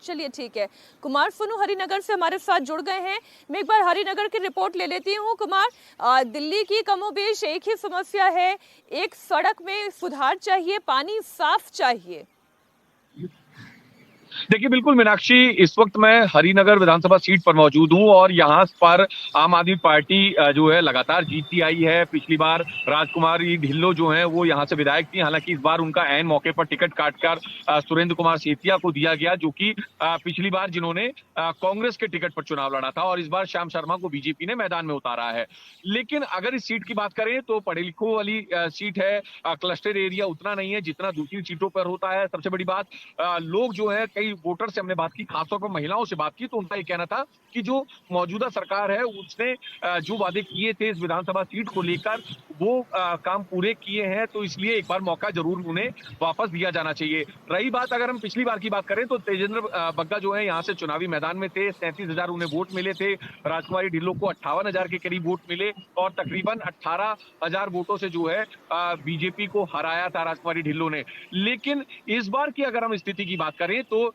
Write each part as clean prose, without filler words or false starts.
चलिए ठीक है। कुमार सोनू हरिनगर से हमारे साथ जुड़ गए हैं। मैं एक बार हरिनगर की रिपोर्ट ले लेती हूँ। कुमार, दिल्ली की कमोबेश एक ही समस्या है, एक सड़क में सुधार चाहिए, पानी साफ चाहिए। देखिए बिल्कुल मीनाक्षी, इस वक्त मैं हरिनगर विधानसभा सीट पर मौजूद हूं और यहाँ पर आम आदमी पार्टी जो है लगातार जीतती आई है। पिछली बार राजकुमारी ढिल्लो जो है वो यहाँ से विधायक थी, हालांकि इस बार उनका ऐन मौके पर टिकट काटकर सुरेंद्र कुमार सेतिया को दिया गया, जो कि पिछली बार जिन्होंने कांग्रेस के टिकट पर चुनाव लड़ा था, और इस बार श्याम शर्मा को बीजेपी ने मैदान में उतारा है। लेकिन अगर इस सीट की बात करें तो पढ़े लिखों वाली सीट है, क्लस्टर एरिया उतना नहीं है जितना दूसरी सीटों पर होता है। सबसे बड़ी बात, लोग जो है, कई वोटर से हमने बात की, खासतौर पर महिलाओं से बात की, तो उनका ये कहना था कि जो मौजूदा सरकार है उसने जो वादे किए थे इस विधानसभा सीट को लेकर वो काम पूरे किए हैं, तो इसलिए एक बार मौका जरूर उन्हें वापस दिया जाना चाहिए। रही बात, अगर हम पिछली बार की बात करें तो तेजेंद्र बग्गा जो है यहाँ से चुनावी मैदान में थे, 37,000 उन्हें वोट मिले थे। राजकुमारी ढिल्लों को 58,000 के करीब वोट मिले और तकरीबन 18,000 वोटों से जो है बीजेपी को हराया था राजकुमारी ढिल्लों ने। लेकिन इस बार की अगर हम स्थिति की बात करें तो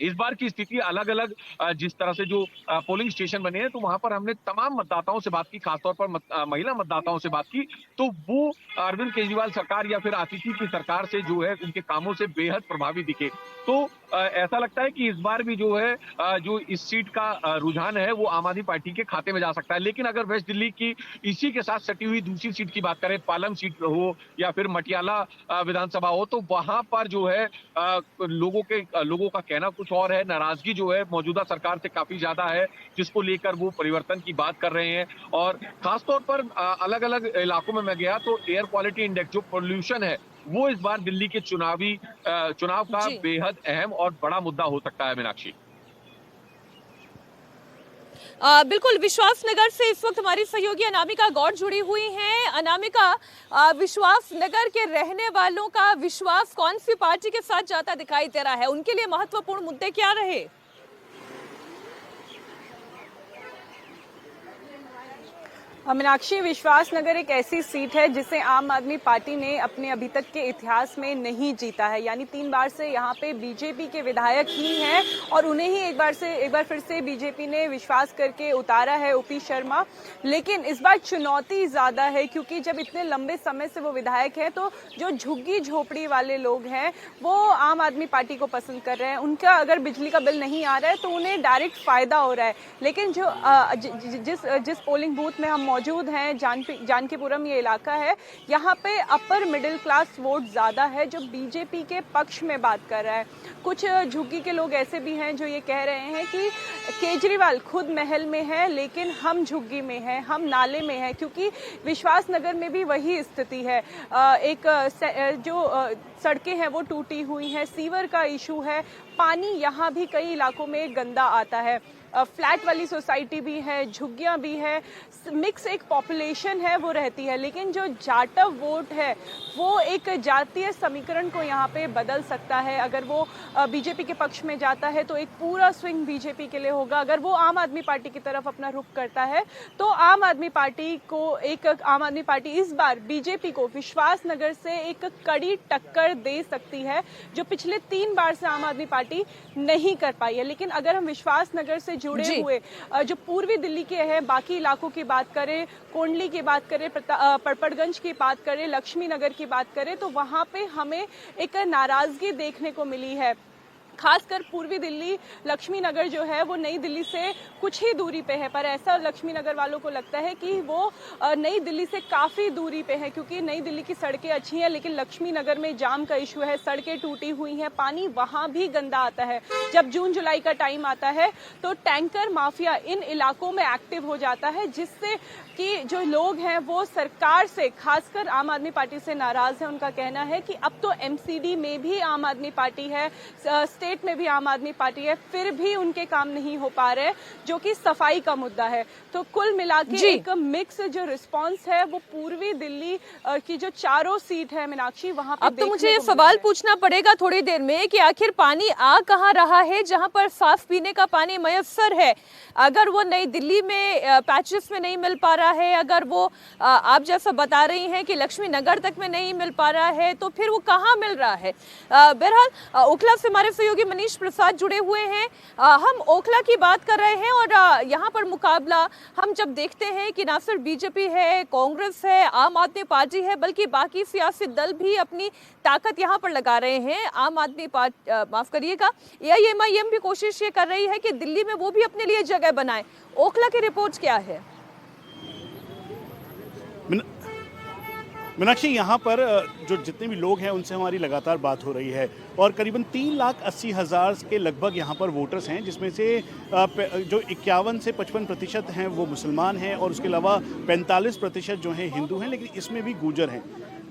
इस बार की स्थिति अलग अलग, जिस तरह से जो पोलिंग स्टेशन बने हैं तो वहां पर हमने तमाम मतदाताओं से बात की, खासतौर पर महिला मतदाताओं से बात की, तो वो अरविंद केजरीवाल सरकार या फिर आतिशी की सरकार से जो है उनके कामों से बेहद प्रभावित दिखे। तो ऐसा लगता है कि इस बार भी जो है जो इस सीट का रुझान है वो आम आदमी पार्टी के खाते में जा सकता है। लेकिन अगर वेस्ट दिल्ली की इसी के साथ सटी हुई दूसरी सीट की बात करें, पालम सीट हो या फिर मटियाला विधानसभा हो, तो वहां पर जो है लोगों का कहना कुछ और है। नाराजगी जो है मौजूदा सरकार से काफी ज्यादा है, जिसको लेकर वो परिवर्तन की बात कर रहे हैं। और खासतौर पर अलग अलग इलाकों में मैं गया तो एयर क्वालिटी इंडेक्स, जो पोल्यूशन है, वो इस बार दिल्ली के चुनाव का बेहद अहम और बड़ा मुद्दा हो सकता है मीनाक्षी। बिल्कुल, विश्वास नगर से इस वक्त हमारी सहयोगी अनामिका गौड़ जुड़ी हुई हैं। अनामिका, विश्वास नगर के रहने वालों का विश्वास कौन सी पार्टी के साथ जाता दिखाई दे रहा है? उनके लिए महत्वपूर्ण मुद्दे क्या रहे? मीनाक्षी, विश्वास नगर एक ऐसी सीट है जिसे आम आदमी पार्टी ने अपने अभी तक के इतिहास में नहीं जीता है। यानी 3 बार से यहाँ पे बीजेपी के विधायक ही हैं और उन्हें ही एक बार फिर से बीजेपी ने विश्वास करके उतारा है, ओपी शर्मा। लेकिन इस बार चुनौती ज्यादा है क्योंकि जब इतने लंबे समय से वो विधायक है तो जो झुग्गी झोपड़ी वाले लोग हैं वो आम आदमी पार्टी को पसंद कर रहे हैं। उनका अगर बिजली का बिल नहीं आ रहा है तो उन्हें डायरेक्ट फायदा हो रहा है। लेकिन जो जिस पोलिंग बूथ में हम मौजूद हैं, जानकीपुरम ये इलाका है, यहाँ पे अपर मिडिल क्लास वोट ज्यादा है जो बीजेपी के पक्ष में बात कर रहा है। कुछ झुग्गी के लोग ऐसे भी हैं जो ये कह रहे हैं कि केजरीवाल खुद महल में है लेकिन हम झुग्गी में हैं, हम नाले में हैं, क्योंकि विश्वास नगर में भी वही स्थिति है। जो सड़कें हैं वो टूटी हुई हैं, सीवर का इशू है, पानी यहाँ भी कई इलाकों में गंदा आता है, फ्लैट वाली सोसाइटी भी है, झुग्गियां भी है, मिक्स एक पॉपुलेशन है वो रहती है। लेकिन जो जाटव वोट है वो एक जातीय समीकरण को यहाँ पे बदल सकता है। अगर वो बीजेपी के पक्ष में जाता है तो एक पूरा स्विंग बीजेपी के लिए होगा। अगर वो आम आदमी पार्टी की तरफ अपना रुख करता है तो आम आदमी पार्टी इस बार बीजेपी को विश्वास नगर से एक कड़ी टक्कर दे सकती है, जो पिछले 3 बार से आम आदमी पार्टी नहीं कर पाई है। लेकिन अगर हम विश्वास नगर से जुड़े हुए जो पूर्वी दिल्ली के हैं बाकी इलाकों की बात करें, कोंडली की बात करें, पड़पड़गंज की बात करें, लक्ष्मी नगर की बात करें, तो वहां पे हमें एक नाराजगी देखने को मिली है। खासकर पूर्वी दिल्ली, लक्ष्मी नगर जो है वो नई दिल्ली से कुछ ही दूरी पे है, पर ऐसा लक्ष्मी नगर वालों को लगता है कि वो नई दिल्ली से काफी दूरी पे है, क्योंकि नई दिल्ली की सड़कें अच्छी हैं लेकिन लक्ष्मी नगर में जाम का इशू है, सड़कें टूटी हुई हैं, पानी वहां भी गंदा आता है। जब जून जुलाई का टाइम आता है तो टैंकर माफिया इन इलाकों में एक्टिव हो जाता है, जिससे कि जो लोग हैं वो सरकार से, खासकर आम आदमी पार्टी से नाराज है। उनका कहना है कि अब तो एमसीडी में भी आम आदमी पार्टी है, स्टेट में भी आम आदमी पार्टी है, फिर भी उनके काम नहीं हो पा रहे, जो कि सफाई का मुद्दा है। तो कुल मिला के एक मिक्स जो रिस्पांस है वो पूर्वी दिल्ली की जो चारों सीट है मीनाक्षी, वहां पे अब तो मुझे ये सवाल पूछना पड़ेगा थोड़ी देर में कि आखिर पानी आ कहाँ रहा है जहां पर साफ पीने का पानी मयस्सर है। अगर वो नई दिल्ली में पैचेस में नहीं मिल पा रहा है, अगर वो आप जैसा बता रही हैं कि लक्ष्मी नगर तक में नहीं मिल पा रहा है, तो फिर वो कहाँ मिल रहा है? बहरहाल ओखला से हमारे सहयोगी सहयोगी मनीष प्रसाद जुड़े हुए हैं। हम ओखला की बात कर रहे हैं और यहाँ पर मुकाबला हम जब देखते हैं कि ना सिर्फ बीजेपी है, कांग्रेस है, आम आदमी पार्टी है, बल्कि बाकी सियासी दल भी अपनी ताकत यहाँ पर लगा रहे हैं। आम आदमी पार्टी, माफ करिएगा, AIMIM भी कोशिश ये कर रही है कि दिल्ली में वो भी अपने लिए जगह बनाए। ओखला की रिपोर्ट क्या है? मीनाक्षी, यहाँ पर जो जितने भी लोग हैं उनसे हमारी लगातार बात हो रही है और करीबन 3,80,000 के लगभग यहाँ पर वोटर्स हैं, जिसमें से जो 51 से 55% हैं वो मुसलमान हैं और उसके अलावा 45% जो हैं हिंदू हैं, लेकिन इसमें भी गुर्जर हैं।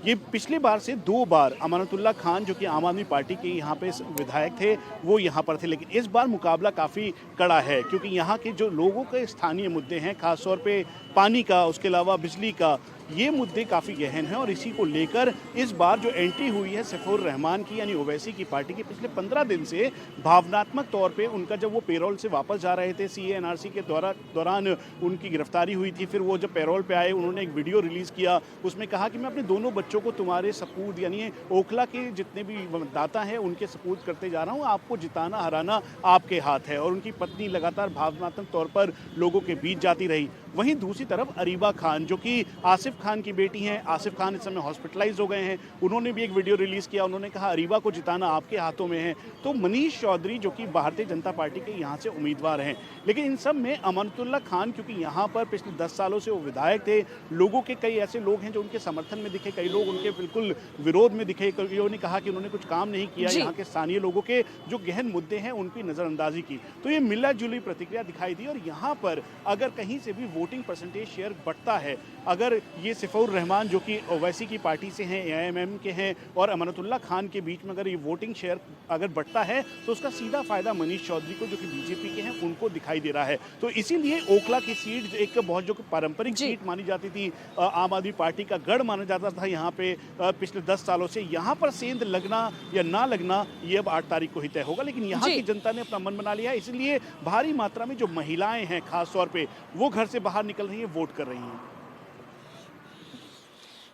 ये पिछली बार से 2 बार अमानतुल्लाह खान जो कि आम आदमी पार्टी के यहाँ पे विधायक थे वो यहाँ पर थे, लेकिन इस बार मुकाबला काफ़ी कड़ा है क्योंकि यहाँ के जो लोगों के स्थानीय मुद्दे हैं, खासतौर पे पानी का, उसके अलावा बिजली का, ये मुद्दे काफ़ी गहन हैं और इसी को लेकर इस बार जो एंट्री हुई है सैफुर रहमान की यानी ओवैसी की पार्टी की, पिछले 15 दिन से भावनात्मक तौर पे उनका जब वो पेरोल से वापस जा रहे थे, CA NRC के दौरान उनकी गिरफ्तारी हुई थी, फिर वो जब पेरोल पे आए उन्होंने एक वीडियो रिलीज़ किया, उसमें कहा कि मैं अपने दोनों बच्चों को तुम्हारे सपूत यानी ओखला के जितने भी मतदाता हैं उनके सपूत करते जा रहा हूँ, आपको जिताना हराना आपके हाथ है। और उनकी पत्नी लगातार भावनात्मक तौर पर लोगों के बीच जाती रही। वहीं दूसरी तरफ अरीबा खान जो कि आसिफ खान की बेटी हैं, आसिफ खान इस समय हॉस्पिटलाइज हो गए हैं, उन्होंने भी एक वीडियो रिलीज़ किया, उन्होंने कहा अरीबा को जिताना आपके हाथों में है। तो मनीष चौधरी जो कि भारतीय जनता पार्टी के यहाँ से उम्मीदवार हैं, लेकिन इन सब में अमानतुल्लाह खान क्योंकि यहाँ पर पिछले 10 सालों से वो विधायक थे, लोगों के कई ऐसे लोग हैं जो उनके समर्थन में दिखे, कई लोग उनके बिल्कुल विरोध में दिखे, कईयों ने कहा कि उन्होंने कुछ काम नहीं किया, यहाँ के स्थानीय लोगों के जो गहन मुद्दे हैं उनकी नज़रअंदाजी की। तो ये मिला जुली प्रतिक्रिया दिखाई दी और यहाँ पर अगर कहीं से भी वोटिंग परसेंटेज शेयर बढ़ता है, अगर ये सैफुर रहमान जो कि ओवैसी की पार्टी से हैं, AIMIM के हैं और अमानतुल्लाह खान के बीच में अगर ये वोटिंग शेयर अगर बढ़ता है तो उसका सीधा फायदा मनीष चौधरी को जो कि बीजेपी के हैं उनको दिखाई दे रहा है। तो इसीलिए ओखला की सीट एक बहुत जो पारंपरिक सीट मानी जाती थी, आम आदमी पार्टी का गढ़ माना जाता था यहाँ पे पिछले 10 सालों से, यहाँ पर सेंध लगना या ना लगना ये अब 8 तारीख को ही तय होगा। लेकिन यहाँ की जनता ने अपना मन बना लिया है, इसलिए भारी मात्रा में जो महिलाएं हैं खासतौर पे वो घर से बाहर निकल रही हैं, वोट कर रही हैं।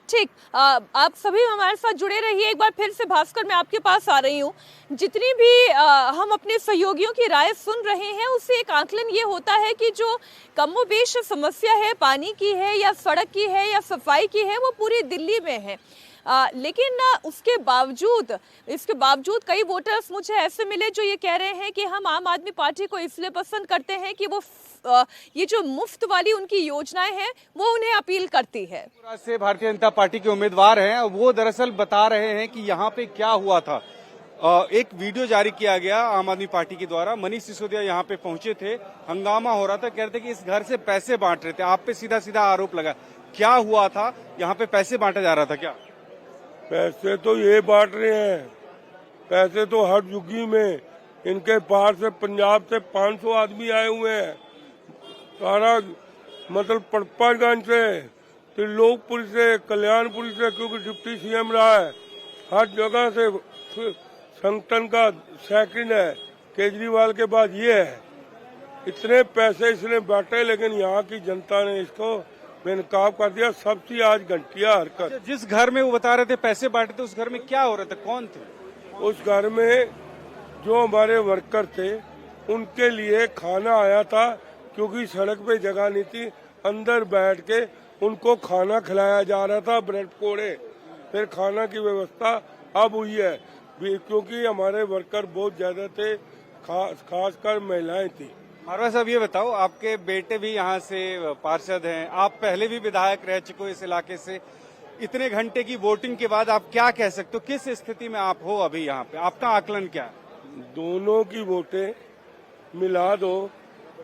ठीक, आप सभी हमारे साथ जुड़े रहिए। एक बार फिर से भास्कर मैं आपके पास आ रही हूँ। जितनी भी हम अपने सहयोगियों की राय सुन रहे हैं उससे एक आकलन ये होता है कि जो कमोबेश समस्या है, पानी की है या सड़क की है या सफाई की है, वो पूरी दिल्ली में है। लेकिन इसके बावजूद कई वोटर्स मुझे ऐसे मिले जो ये कह रहे हैं कि हम आम आदमी पार्टी को इसलिए पसंद करते हैं कि वो ये जो मुफ्त वाली उनकी योजनाएं हैं वो उन्हें अपील करती है। से भारतीय जनता पार्टी के उम्मीदवार हैं, वो दरअसल बता रहे हैं कि यहाँ पे क्या हुआ था। एक वीडियो जारी किया गया आम आदमी पार्टी के द्वारा, मनीष सिसोदिया यहाँ पे पहुंचे थे, हंगामा हो रहा था, कह रहे थे कि इस घर से पैसे बांट रहे थे। आप पे सीधा सीधा आरोप लगा, क्या हुआ था? यहाँ पे पैसे बांटा जा रहा था क्या? पैसे तो ये बांट रहे हैं, पैसे तो हर झुग्गी में इनके बाहर से पंजाब से 500 आदमी आए हुए हैं, सारा मतलब पड़पड़गंज से, त्रिलोकपुर से, कल्याणपुर से, क्योंकि डिप्टी CM रहा है, हर जगह से संगठन का सेकंड है, केजरीवाल के बाद ये है। इतने पैसे इसने बांटे लेकिन यहाँ की जनता ने इसको बेनकाब कर दिया। सबसे आज घंटिया हरकत। जिस घर में वो बता रहे थे पैसे बांटे थे, उस घर में क्या हो रहा था, कौन थे? उस घर में जो हमारे वर्कर थे उनके लिए खाना आया था, क्योंकि सड़क पे जगह नहीं थी, अंदर बैठ के उनको खाना खिलाया जा रहा था, ब्रेड पकौड़े। फिर खाना की व्यवस्था अब हुई है क्योंकि हमारे वर्कर बहुत ज्यादा थे, खासकर महिलाएं थी। मारवा साहब, ये बताओ, आपके बेटे भी यहाँ से पार्षद हैं, आप पहले भी विधायक रह चुके हो इस इलाके से, इतने घंटे की वोटिंग के बाद आप क्या कह सकते हो, किस स्थिति में आप हो अभी यहाँ पे, आपका आकलन क्या है? दोनों की वोटें मिला दो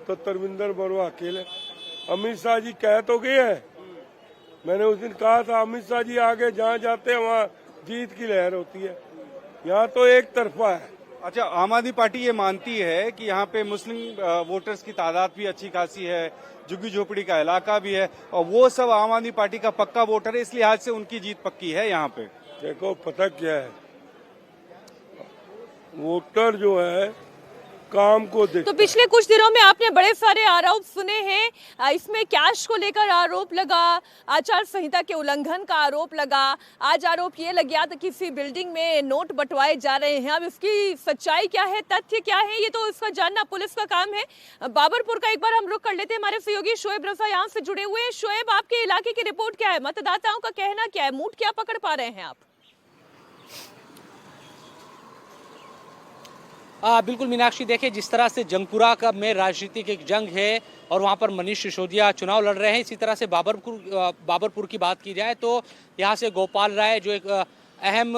तो तरविंदर बरुआ अकेले। अमित शाह जी कह तो गए हैं, मैंने उस दिन कहा था अमित शाह जी आगे जहाँ जाते हैं वहाँ जीत की लहर होती है, यहाँ तो एक तरफा है। अच्छा, आम आदमी पार्टी ये मानती है कि यहाँ पे मुस्लिम वोटर्स की तादाद भी अच्छी खासी है, झुग्गी झोपड़ी का इलाका भी है, और वो सब आम आदमी पार्टी का पक्का वोटर है, इसलिए आज से उनकी जीत पक्की है यहाँ पे। देखो पता क्या है, वोटर जो है काम को तो देखता है। पिछले कुछ दिनों में आपने बड़े सारे आरोप सुने हैं, इसमें कैश को लेकर आरोप लगा, आचार संहिता के उल्लंघन का आरोप लगा, आज आरोप ये लग गया था किसी बिल्डिंग में नोट बंटवाए जा रहे हैं। अब इसकी सच्चाई क्या है, तथ्य क्या है, ये तो इसका जानना पुलिस का काम है। बाबरपुर का एक बार हम रुख कर लेते हैं, हमारे सहयोगी शोएब रजा यहाँ से जुड़े हुए हैं। शोएब, आपके इलाके की रिपोर्ट क्या है, मतदाताओं का कहना क्या है, मूड क्या पकड़ पा रहे हैं आप? बिल्कुल मीनाक्षी, देखिए जिस तरह से जंगपुरा का में राजनीतिक एक जंग है और वहाँ पर मनीष सिसोदिया चुनाव लड़ रहे हैं, इसी तरह से बाबरपुर की बात की जाए तो यहाँ से गोपाल राय जो एक अहम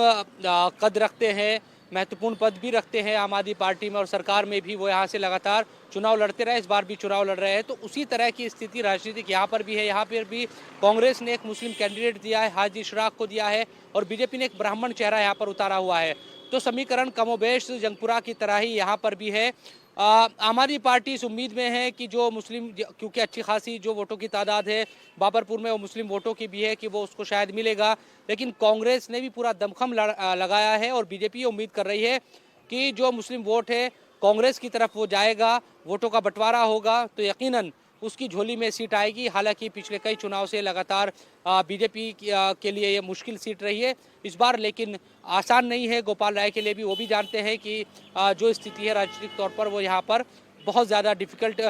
कद रखते हैं, महत्वपूर्ण पद भी रखते हैं आम आदमी पार्टी में और सरकार में भी, वो यहाँ से लगातार चुनाव लड़ते रहे, इस बार भी चुनाव लड़ रहे हैं। तो उसी तरह की स्थिति राजनीतिक यहाँ पर भी है। यहाँ पर भी कांग्रेस ने एक मुस्लिम कैंडिडेट दिया है, हाजी इशराक को दिया है, और बीजेपी ने एक ब्राह्मण चेहरा यहाँ पर उतारा हुआ है। तो समीकरण कमोबेश जंगपुरा की तरह ही यहाँ पर भी है। आम आदमी पार्टी इस उम्मीद में है कि जो मुस्लिम, क्योंकि अच्छी खासी जो वोटों की तादाद है बाबरपुर में वो मुस्लिम वोटों की भी है, कि वो उसको शायद मिलेगा। लेकिन कांग्रेस ने भी पूरा दमखम लगाया है और बीजेपी उम्मीद कर रही है कि जो मुस्लिम वोट है कांग्रेस की तरफ वो जाएगा, वोटों का बंटवारा होगा तो यकीनन उसकी झोली में सीट आएगी। हालांकि पिछले कई चुनाव से लगातार बीजेपी के लिए ये मुश्किल सीट रही है इस बार, लेकिन आसान नहीं है गोपाल राय के लिए भी। वो भी जानते हैं कि जो स्थिति है राजनीतिक तौर पर वो यहाँ पर बहुत ज़्यादा डिफिकल्ट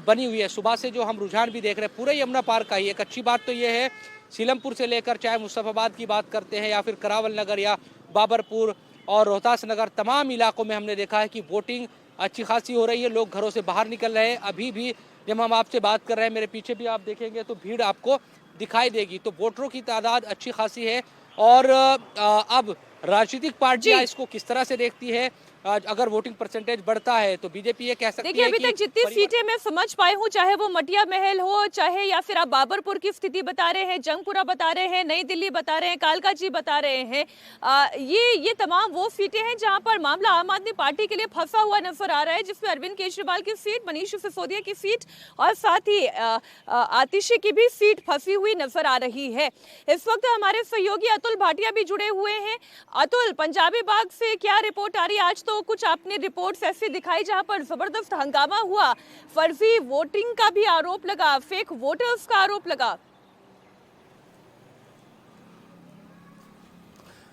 बनी हुई है। सुबह से जो हम रुझान भी देख रहे हैं पूरे यमुना पार का ही, एक अच्छी बात तो ये है सीलमपुर से लेकर चाहे मुस्तफाबाद की बात करते हैं या फिर करावल नगर या बाबरपुर और रोहतास नगर, तमाम इलाकों में हमने देखा है कि वोटिंग अच्छी खासी हो रही है, लोग घरों से बाहर निकल रहे हैं। अभी भी जब हम आपसे बात कर रहे हैं, मेरे पीछे भी आप देखेंगे तो भीड़ आपको दिखाई देगी। तो वोटरों की तादाद अच्छी खासी है और अब राजनीतिक पार्टियां इसको किस तरह से देखती है, अगर वोटिंग परसेंटेज बढ़ता है तो बीजेपी ये कह सकती है कि देखिए, अभी तक जितनी सीटें मैं समझ पाई हूँ, चाहे वो मटिया महल हो, चाहे या फिर आप बाबरपुर की स्थिति बता रहे हैं, जंगपुरा बता रहे हैं, नई दिल्ली बता रहे हैं, कालकाजी बता रहे हैं, ये तमाम वो सीटें हैं जहां पर मामला आम आदमी पार्टी के लिए फंसा हुआ नजर आ रहा है, जिसमें अरविंद केजरीवाल की सीट, मनीष सिसोदिया की सीट और साथ ही आतिशी की भी सीट फंसी हुई नजर आ रही है। इस वक्त हमारे सहयोगी अतुल भाटिया भी जुड़े हुए हैं। अतुल, पंजाबी बाग से क्या रिपोर्ट आ रही है? आज तो कुछ आपने रिपोर्ट्स ऐसी दिखाई जहां पर जबरदस्त हंगामा हुआ, फर्जी वोटिंग का भी आरोप लगा, फेक वोटर्स का आरोप लगा।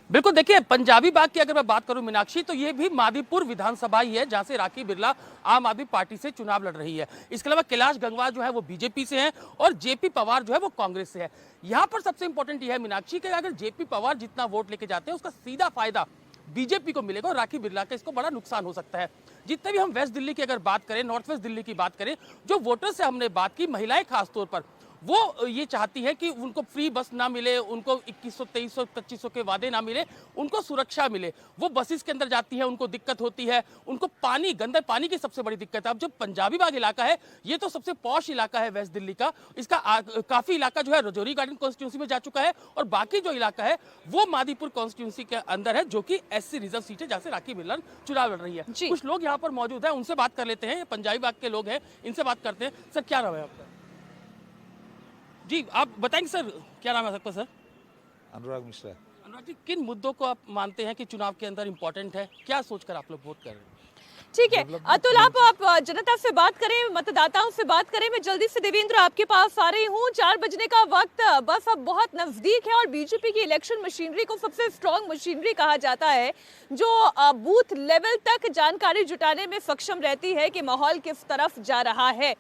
बिल्कुल, देखिए पंजाबी बाग की अगर मैं बात करूं मीनाक्षी, तो ये भी मादीपुर विधानसभा ही है जहां से राखी बिरला आम आदमी पार्टी से चुनाव लड़ रही है। इसके अलावा कैलाश गंगवार जो है वो बीजेपी से हैं और जेपी पवार जो है वो कांग्रेस से है। यहाँ पर सबसे इंपॉर्टेंट यह है मीनाक्षी कि अगर जेपी पवार जितना वोट लेके जाते हैं उसका सीधा फायदा बीजेपी को मिलेगा और राखी बिरला का इसको बड़ा नुकसान हो सकता है। जितने भी हम वेस्ट दिल्ली की अगर बात करें, नॉर्थ वेस्ट दिल्ली की बात करें, जो वोटर्स से हमने बात की, महिलाएं खासतौर पर वो ये चाहती है कि उनको फ्री बस ना मिले, उनको 2100, 2300, 2500 के वादे ना मिले, उनको सुरक्षा मिले। वो बसेस के अंदर जाती है, उनको दिक्कत होती है, उनको पानी, गंदे पानी की सबसे बड़ी दिक्कत है। अब जो पंजाबी बाग इलाका है ये तो सबसे पॉश इलाका है वेस्ट दिल्ली का, इसका काफी इलाका जो है रजौरी गार्डन कॉन्स्टिट्यूंसी में जा चुका है और बाकी जो इलाका है वो मादीपुर कॉन्स्टिट्यूंसी के अंदर है, जो कि एससी रिजर्व सीट है जहाँ से राखी बिरला चुनाव लड़ रही है। कुछ लोग यहाँ पर मौजूद है, उनसे बात कर लेते हैं, पंजाबी बाग के लोग हैं, इनसे बात करते हैं। सर क्या नाम है आपका? जी आप बताएंगे सर, क्या नाम है आपका? सर अनुराग मिश्रा। अनुराग जी, किन मुद्दों को आप मानते हैं कि चुनाव के अंदर इंपॉर्टेंट है, क्या सोचकर आप लोग वोट कर रहे हैं? ठीक है अतुल, आप जनता से बात करें, मतदाताओं से बात करें। मैं जल्दी से देवेंद्र आपके पास आ रही हूँ। 4 बजने का वक्त बस अब बहुत नजदीक है और बीजेपी की इलेक्शन मशीनरी को सबसे स्ट्रांग मशीनरी कहा जाता है, जो बूथ लेवल तक जानकारी जुटाने में सक्षम रहती है कि माहौल किस तरफ जा रहा है।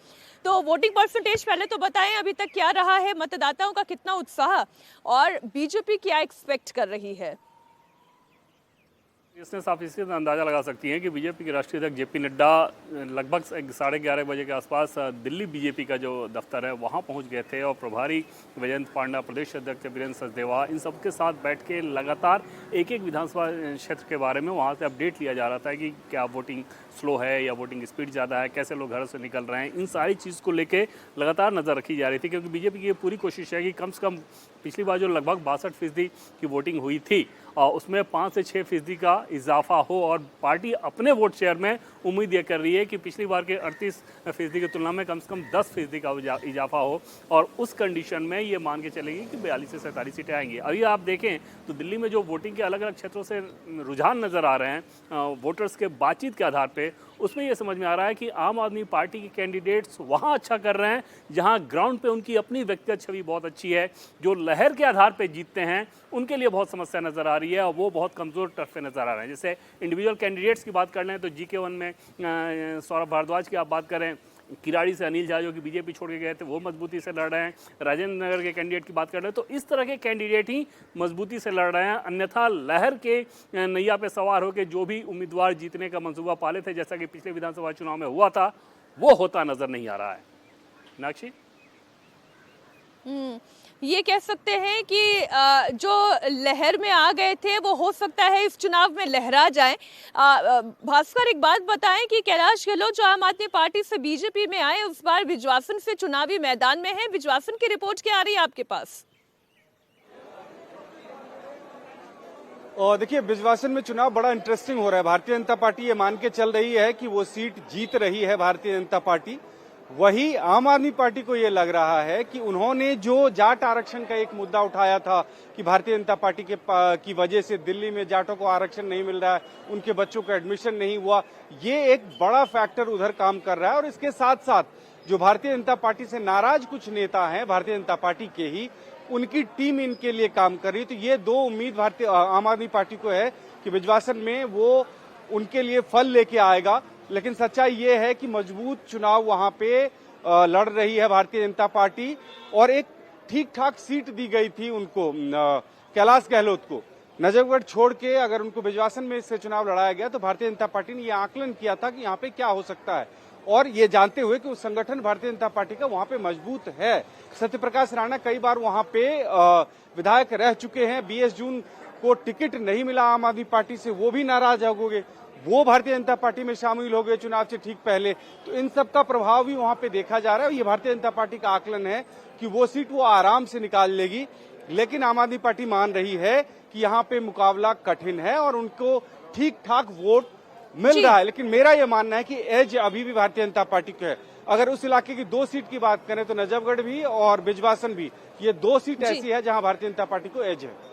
तो वोटिंग परसेंटेज पहले तो बताएं, अभी तक क्या रहा है, मतदाताओं का कितना उत्साह और बीजेपी क्या एक्सपेक्ट कर रही है? इसने आप इससे अंदाज़ा लगा सकती हैं कि बीजेपी के राष्ट्रीय अध्यक्ष जेपी नड्डा लगभग 11:30 बजे के आसपास दिल्ली बीजेपी का जो दफ्तर है वहां पहुंच गए थे और प्रभारी वैजयंत पांडा, प्रदेश अध्यक्ष वीरेंद्र सचदेवा, इन सबके साथ बैठ के लगातार एक एक विधानसभा क्षेत्र के बारे में वहां से अपडेट लिया जा रहा था कि क्या वोटिंग स्लो है या वोटिंग स्पीड ज़्यादा है, कैसे लोग घरों से निकल रहे हैं। इन सारी चीज़ को लेकर लगातार नज़र रखी जा रही थी, क्योंकि बीजेपी की ये पूरी कोशिश है कि कम से कम पिछली बार जो लगभग 62% की वोटिंग हुई थी उसमें 5 से 6% का इजाफा हो और पार्टी अपने वोट शेयर में उम्मीद ये कर रही है कि पिछली बार के 38% की तुलना में कम से कम 10% का इजाफा हो और उस कंडीशन में ये मान के चलेगी कि 42 से 47 सीटें आएंगी। अभी आप देखें तो दिल्ली में जो वोटिंग के अलग अलग क्षेत्रों से रुझान नज़र आ रहे हैं वोटर्स के बातचीत के आधार पर, उसमें ये समझ में आ रहा है कि आम आदमी पार्टी के कैंडिडेट्स वहाँ अच्छा कर रहे हैं जहाँ ग्राउंड पे उनकी अपनी व्यक्तिगत छवि बहुत अच्छी है। जो लहर के आधार पर जीतते हैं उनके लिए बहुत समस्या नज़र आ रही है और वो बहुत कमज़ोर टर्फ पे नज़र आ रहे हैं। जैसे इंडिविजुअल कैंडिडेट्स की बात कर लें तो GK1 में सौरभ भारद्वाज की आप बात करें, किराड़ी से अनिल झा जो कि बीजेपी छोड़ के गए थे वो मजबूती से लड़ रहे हैं, राजेंद्र नगर के कैंडिडेट की बात कर रहे हैं, तो इस तरह के कैंडिडेट ही मजबूती से लड़ रहे हैं। अन्यथा लहर के नैया पे सवार होकर जो भी उम्मीदवार जीतने का मंसूबा पाले थे, जैसा कि पिछले विधानसभा चुनाव में हुआ था, वो होता नजर नहीं आ रहा है। मीनाक्षी, ये कह सकते हैं कि जो लहर में आ गए थे वो हो सकता है इस चुनाव में लहरा जाए। भास्कर, एक बात बताएं कि कैलाश गहलोत जो आम आदमी पार्टी से बीजेपी में आए, उस बार बिजवासन से चुनावी मैदान में हैं। बिजवासन की रिपोर्ट क्या आ रही है आपके पास? और देखिए, बिजवासन में चुनाव बड़ा इंटरेस्टिंग हो रहा है। भारतीय जनता पार्टी ये मान के चल रही है कि वो सीट जीत रही है भारतीय जनता पार्टी। वही आम आदमी पार्टी को ये लग रहा है कि उन्होंने जो जाट आरक्षण का एक मुद्दा उठाया था कि भारतीय जनता पार्टी की वजह से दिल्ली में जाटों को आरक्षण नहीं मिल रहा है, उनके बच्चों का एडमिशन नहीं हुआ, ये एक बड़ा फैक्टर उधर काम कर रहा है। और इसके साथ साथ जो भारतीय जनता पार्टी से नाराज कुछ नेता हैं भारतीय जनता पार्टी के ही, उनकी टीम इनके लिए काम कर रही है। तो ये दो उम्मीद भारतीय आम आदमी पार्टी को है कि बिजवासन में वो उनके लिए फल लेके आएगा। लेकिन सच्चाई ये है कि मजबूत चुनाव वहां पे लड़ रही है भारतीय जनता पार्टी, और एक ठीक ठाक सीट दी गई थी उनको, कैलाश गहलोत को। नजफगढ़ छोड़ के अगर उनको बिजवासन में इससे चुनाव लड़ाया गया तो भारतीय जनता पार्टी ने यह आकलन किया था कि यहाँ पे क्या हो सकता है, और ये जानते हुए कि उस संगठन भारतीय जनता पार्टी का वहां पे मजबूत है। सत्यप्रकाश राणा कई बार वहां पे विधायक रह चुके हैं। 20 जून को टिकट नहीं मिला आम आदमी पार्टी से, वो भी नाराज हो गए, वो भारतीय जनता पार्टी में शामिल हो गए चुनाव से ठीक पहले। तो इन सब का प्रभाव भी वहां पे देखा जा रहा है। ये भारतीय जनता पार्टी का आकलन है कि वो सीट वो आराम से निकाल लेगी। लेकिन आम आदमी पार्टी मान रही है कि यहाँ पे मुकाबला कठिन है और उनको ठीक ठाक वोट मिल रहा है। लेकिन मेरा ये मानना है कि एज अभी भी भारतीय जनता पार्टी को है। अगर उस इलाके की 2 सीट की बात करें तो नजफगढ़ भी और बिजवासन भी, ये 2 सीट ऐसी है जहां भारतीय जनता पार्टी को एज है।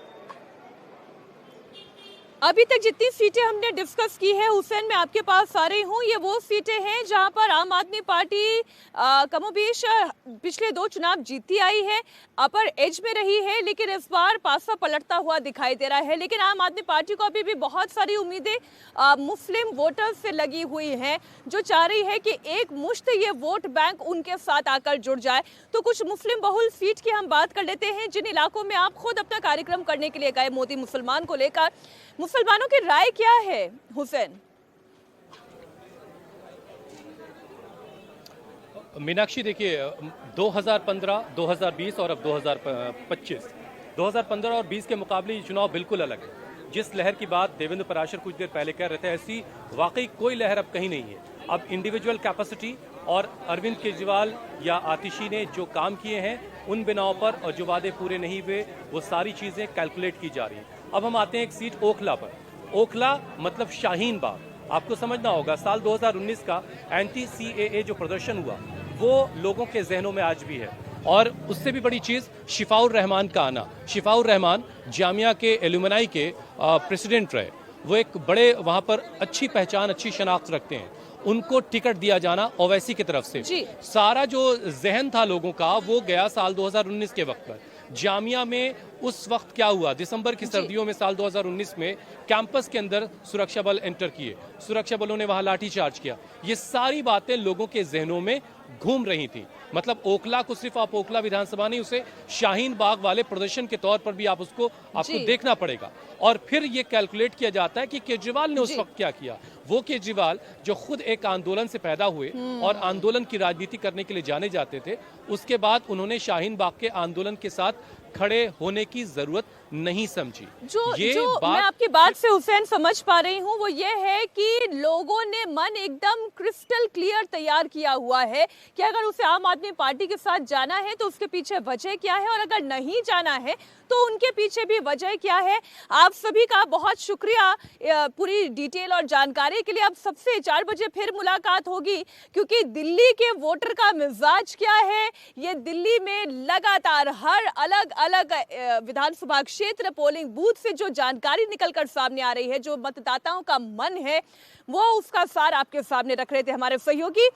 अभी तक जितनी सीटें हमने डिस्कस की है हुसैन, मैं आपके पास आ रही हूँ, ये वो सीटें हैं जहां पर आम आदमी पार्टी कमोबेश पिछले 2 चुनाव जीतती आई है, अपर एज में रही है, लेकिन इस बार पासा पलटता हुआ दिखाई दे रहा है। लेकिन आम आदमी पार्टी को अभी भी बहुत सारी उम्मीदें मुस्लिम वोटर्स से लगी हुई हैं, जो चाह रही है कि एक मुश्त ये वोट बैंक उनके साथ आकर जुड़ जाए। तो कुछ मुस्लिम बहुल सीट की हम बात कर लेते हैं, जिन इलाकों में आप खुद अपना कार्यक्रम करने के लिए गए मोदी मुसलमान को लेकर। मुसलमानों की राय क्या है हुसैन? मीनाक्षी, देखिए 2015, 2020 और अब 2025, 2015 और 20 के मुकाबले ये चुनाव बिल्कुल अलग है। जिस लहर की बात देवेंद्र पराशर कुछ देर पहले कह रहे थे, ऐसी वाकई कोई लहर अब कहीं नहीं है। अब इंडिविजुअल कैपेसिटी और अरविंद केजरीवाल या आतिशी ने जो काम किए हैं उन बिनाओं पर, और जो वादे पूरे नहीं हुए वो सारी चीज़ें कैलकुलेट की जा रही हैं। अब हम आते हैं एक सीट ओखला पर। ओखला मतलब शाहीन बाग। आपको समझना होगा, साल 2019 का एंटी CAA जो प्रदर्शन हुआ वो लोगों के जहनों में आज भी है। और उससे भी बड़ी चीज़ शिफाउर रहमान का आना। शिफाउर रहमान जामिया के एलुमनाई के प्रेसिडेंट रहे, वो एक बड़े वहाँ पर अच्छी पहचान, अच्छी शनाख्त रखते हैं। उनको टिकट दिया जाना ओवैसी की तरफ से, सारा जो जहन था लोगों का वो गया साल 2019 के वक्त पर। जामिया में उस वक्त क्या हुआ, दिसंबर की सर्दियों में साल 2019 में कैंपस के अंदर सुरक्षा बल एंटर किए, सुरक्षा बलों ने वहां लाठीचार्ज किया। ये सारी बातें लोगों के जहनों में घूम रही थी। मतलब ओखला को सिर्फ आप ओखला विधानसभा नहीं, उसे शाहीन बाग वाले प्रदर्शन के तौर पर भी आपको देखना पड़ेगा। और फिर ये कैलकुलेट किया जाता है कि केजरीवाल ने उस वक्त क्या किया। वो केजरीवाल जो खुद एक आंदोलन से पैदा हुए और आंदोलन की राजनीति करने के लिए जाने जाते थे, उसके बाद उन्होंने शाहीन बाग के आंदोलन के साथ खड़े होने की जरूरत नहीं समझी। जो मैं आपकी बात से हुसैन समझ पा रही हूँ वो ये है कि लोगों ने मन एकदम क्रिस्टल क्लियर तैयार किया हुआ है कि अगर उसे आम आदमी पार्टी के साथ जाना है तो उसके पीछे वजह क्या है, और अगर नहीं जाना है तो उनके पीछे भी वजह क्या है। आप सभी का बहुत शुक्रिया पूरी डिटेल और जानकारी के लिए। अब सबसे 4 बजे फिर मुलाकात होगी, क्योंकि दिल्ली के वोटर का मिजाज क्या है ये दिल्ली में लगातार हर अलग अलग विधानसभा क्षेत्र पोलिंग बूथ से जो जानकारी निकलकर सामने आ रही है, जो मतदाताओं का मन है, वो उसका सार आपके सामने रख रहे थे हमारे सहयोगी।